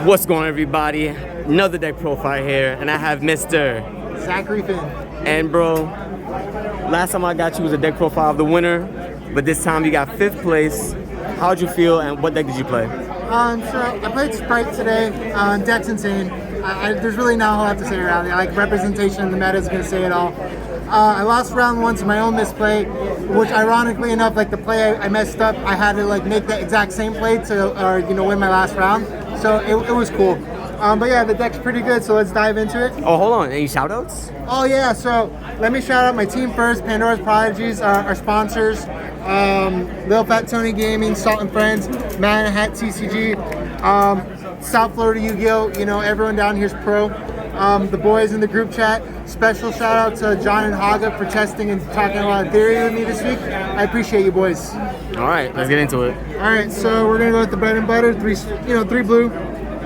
What's going on, everybody? Another deck profile here, and I have Mr. Zachary Finn. And bro, last time I got you was a deck profile of the winner, but this time you got 5th place. How'd you feel, and what deck did you play? So I played Sprite today. Deck's insane. There's really not a whole lot to say around it. Like, representation in the meta is going to say it all. I lost round 1 to my own misplay, which ironically enough, like the play I messed up, I had to like make that exact same play to win my last round. So it was cool. But yeah, the deck's pretty good, so let's dive into it. Oh, hold on. Any shout-outs? Oh yeah, so let me shout out my team first, Pandora's Prodigies, our sponsors, Lil Fat Tony Gaming, Salt and Friends, Man Hat TCG, South Florida Yu-Gi-Oh! You know, everyone down here's pro. The boys in the group chat. Special shout out to John and Haga for testing and talking about theory with me this week. I appreciate you boys. All right, let's get into it. All right, so we're gonna go with the bread and butter. 3 blue,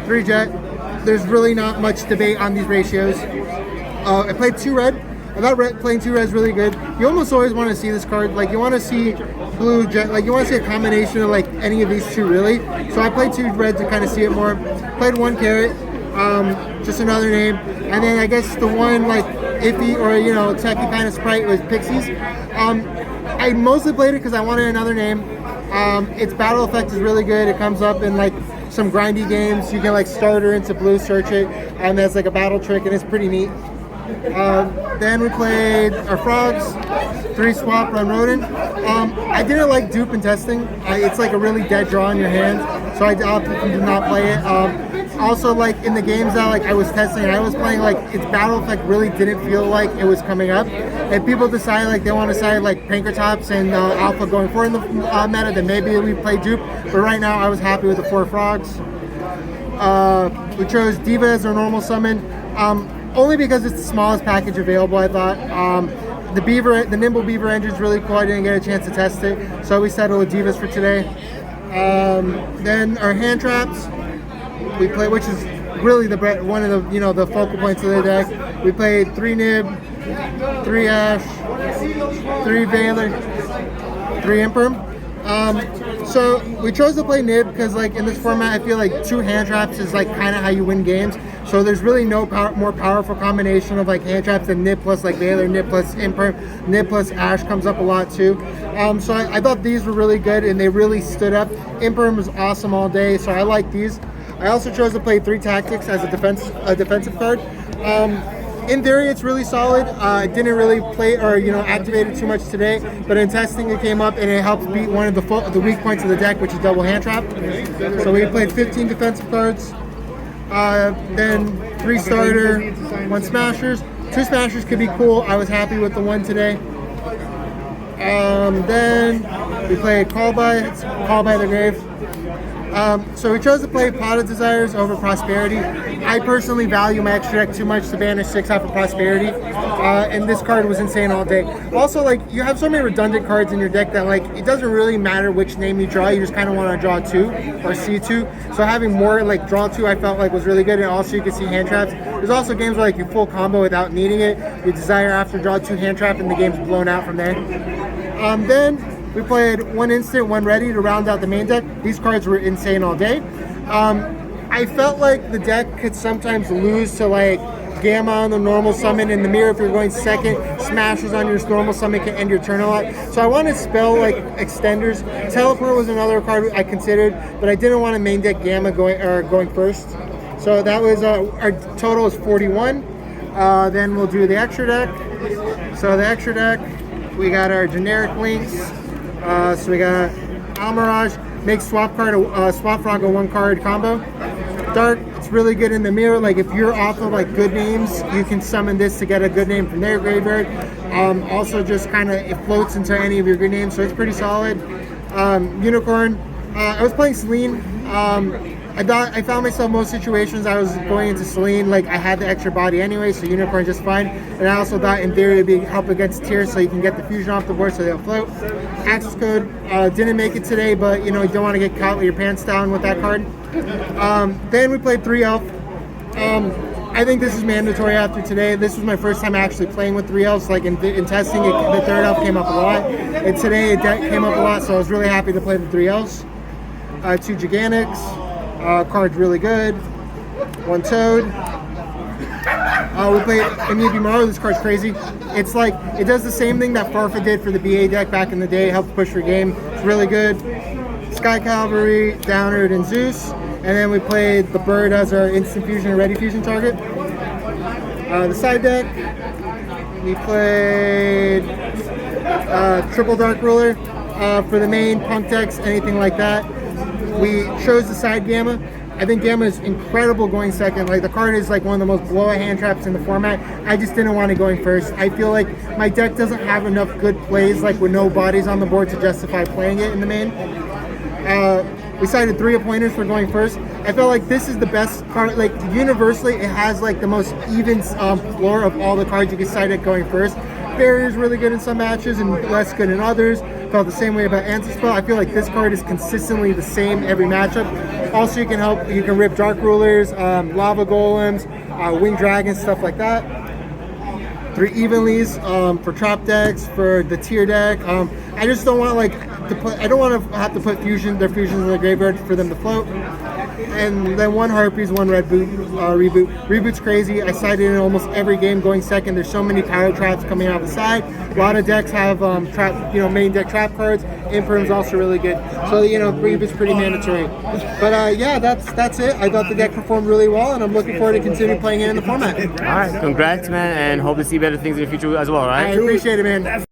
3 jet. There's really not much debate on these ratios. I played 2 red. I thought playing 2 red is really good. You almost always want to see this card. Like, you want to see blue, jet. Like, you want to see a combination of like any of these 2 really. So I played 2 red to kind of see it more. Played 1 carrot. Just another name. And then I guess the one like iffy or techie kind of sprite was Pixies. I mostly played it because I wanted another name. Its battle effect is really good. It comes up in like some grindy games. You can like start her into blue, search it, and there's like a battle trick, and it's pretty neat. Then we played our frogs, 3 swap, run rodent. I didn't like dupe and testing. It's like a really dead draw in your hand, so I opted to not play it. Also, like in the games that like I was testing, I was playing like its battle effect really didn't feel like it was coming up. If people decide like they want to side like Pankratops and Alpha going forward in the meta, then maybe we play dupe. But right now, I was happy with the 4 frogs. We chose Diva as our normal summon. Only because it's the smallest package available, I thought. The Nimble Beaver engine is really cool. I didn't get a chance to test it, so we settled with Divas for today. Then our hand traps, we play, which is really one of the the focal points of the deck. We played 3 Nib, 3 Ash, 3 Veiler, 3 Imperm. So we chose to play Nib because like in this format, I feel like 2 hand traps is like kind of how you win games. So there's really no more powerful combination of like hand traps than Nib plus like Veiler, Nib plus Imperm, Nib plus Ash comes up a lot too. So I thought these were really good and they really stood up. Imperm was awesome all day, so I like these. I also chose to play 3 Tactics as a defensive card. In theory, it's really solid. I didn't really play or activate it too much today, but in testing it came up and it helps beat one of the weak points of the deck, which is double hand trap. So we played 15 defensive cards, then 3 starter, 1 smashers. 2 smashers could be cool. I was happy with the 1 today. Then we played Call by the Grave. So we chose to play Pot of Desires over Prosperity. I personally value my extra deck too much to banish 6 off of Prosperity, and this card was insane all day. Also, like, you have so many redundant cards in your deck that like it doesn't really matter which name you draw. You just kind of want to draw 2 or see 2. So having more like draw 2, I felt like was really good, and also you can see hand traps. There's also games where like you full combo without needing it. You desire after draw 2 hand trap, and the game's blown out from there. Then we played 1 instant, 1 ready to round out the main deck. These cards were insane all day. I felt like the deck could sometimes lose to like Gamma on the normal summon in the mirror. If you're going second, Smashes on your normal summon can end your turn a lot. So I wanted to spell like extenders. Teleport was another card I considered, but I didn't want to main deck Gamma going first. So that was our total is 41. Then we'll do the extra deck. So the extra deck, we got our generic links. So we got Almirage, makes swap frog a 1 card combo. Dark, it's really good in the mirror. Like if you're off of like good names, you can summon this to get a good name from their graveyard. Also just kind of it floats into any of your good names, so it's pretty solid. Unicorn, I was playing Selene. I found myself most situations I was going into Selene, like I had the extra body anyway, so Unicorn just fine. And I also thought in theory it'd be help against tiers, so you can get the fusion off the board so they'll float. Access code, didn't make it today, but you don't want to get caught with your pants down with that card. Then we played 3 elf. I think this is mandatory after today. This was my first time actually playing with 3 elves. Like in testing, the 3rd elf came up a lot. And today it came up a lot, so I was really happy to play the 3 elves. 2 Gigantics. Card's really good. 1 Toad. We played Amiibo Mario. This card's crazy. It's like, it does the same thing that Farfa did for the BA deck back in the day, helped push your game. It's really good. Sky Cavalry, Downard, and Zeus. And then we played the Bird as our instant fusion and ready fusion target. The side deck, we played Triple Dark Ruler for the main, Punk decks, anything like that. We chose the side Gamma. I think Gamma is incredible going second. Like, the card is like one of the most blowout hand traps in the format. I just didn't want it going first. I feel like my deck doesn't have enough good plays, like with no bodies on the board, to justify playing it in the main. We cited 3 appointers for going first. I felt like this is the best card. Like, universally, it has like the most even floor of all the cards you can cite at going first. Barrier's really good in some matches and less good in others. Felt the same way about Anti-Spell. I feel like this card is consistently the same every matchup. Also, you can rip Dark Rulers, Lava Golems, Winged Dragons, stuff like that. 3 Evenlies for trap decks, for the tier deck. I just don't want I don't want to have to put their fusions in the graveyard for them to float. And then 1 Harpies, 1 Red Boot, Reboot. Reboot's crazy. I cited it in almost every game going second. There's so many power traps coming out the side. A lot of decks have main deck trap cards. Imperm's also really good. So, Reboot's pretty mandatory. But yeah, that's it. I thought the deck performed really well, and I'm looking forward to continue playing it in the format. All right, congrats, man, and hope to see better things in the future as well, all right? I appreciate it, man.